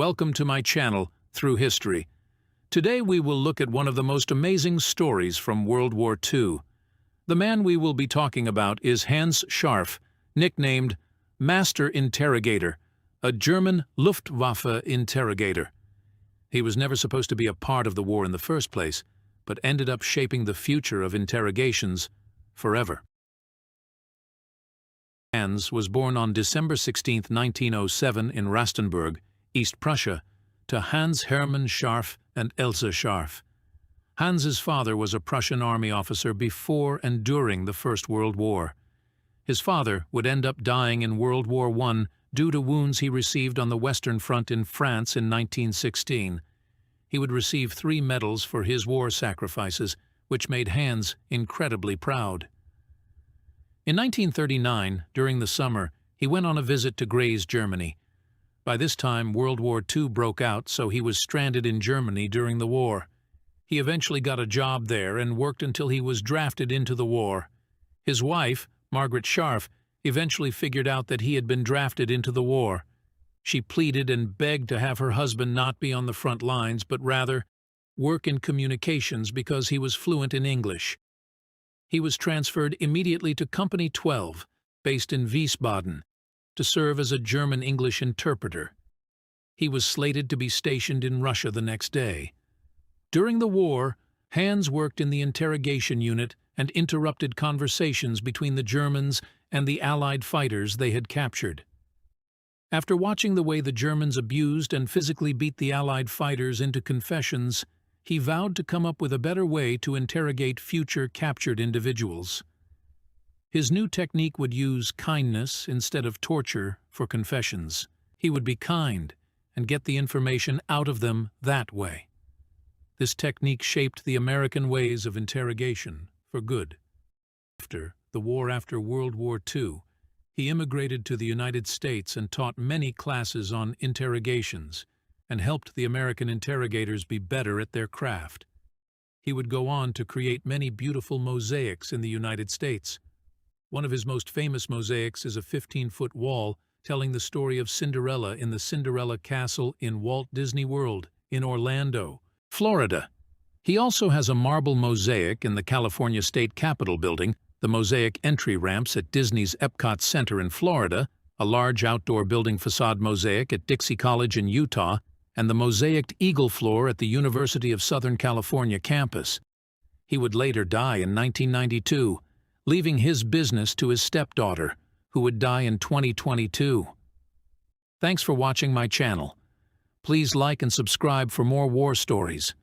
Welcome to my channel, Through History. Today we will look at one of the most amazing stories from World War II. The man we will be talking about is Hans Scharff, nicknamed Master Interrogator, a German Luftwaffe interrogator. He was never supposed to be a part of the war in the first place, but ended up shaping the future of interrogations forever. Hans was born on December 16, 1907 in Rastenburg, East Prussia, to Hans Hermann Scharff and Else Scharff. Hans's father was a Prussian army officer before and during the First World War. His father would end up dying in World War I due to wounds he received on the Western Front in France in 1916. He would receive 3 medals for his war sacrifices, which made Hans incredibly proud. In 1939, during the summer, he went on a visit to Graz, Germany. By this time, World War II broke out, so he was stranded in Germany during the war. He eventually got a job there and worked until he was drafted into the war. His wife, Margaret Scharff, eventually figured out that he had been drafted into the war. She pleaded and begged to have her husband not be on the front lines, but rather work in communications because he was fluent in English. He was transferred immediately to Company 12, based in Wiesbaden, to serve as a German-English interpreter. He was slated to be stationed in Russia the next day. During the war, Hans worked in the interrogation unit and interrupted conversations between the Germans and the Allied fighters they had captured. After watching the way the Germans abused and physically beat the Allied fighters into confessions, he vowed to come up with a better way to interrogate future captured individuals. His new technique would use kindness instead of torture for confessions. He would be kind and get the information out of them that way. This technique shaped the American ways of interrogation for good. After World War II, he immigrated to the United States and taught many classes on interrogations and helped the American interrogators be better at their craft. He would go on to create many beautiful mosaics in the United States. One of his most famous mosaics is a 15-foot wall telling the story of Cinderella in the Cinderella Castle in Walt Disney World in Orlando, Florida. He also has a marble mosaic in the California State Capitol building, the mosaic entry ramps at Disney's Epcot Center in Florida, a large outdoor building facade mosaic at Dixie College in Utah, and the mosaiced eagle floor at the University of Southern California campus. He would later die in 1992, leaving his business to his stepdaughter, who would die in 2022. Thanks for watching my channel. Please like and subscribe for more war stories.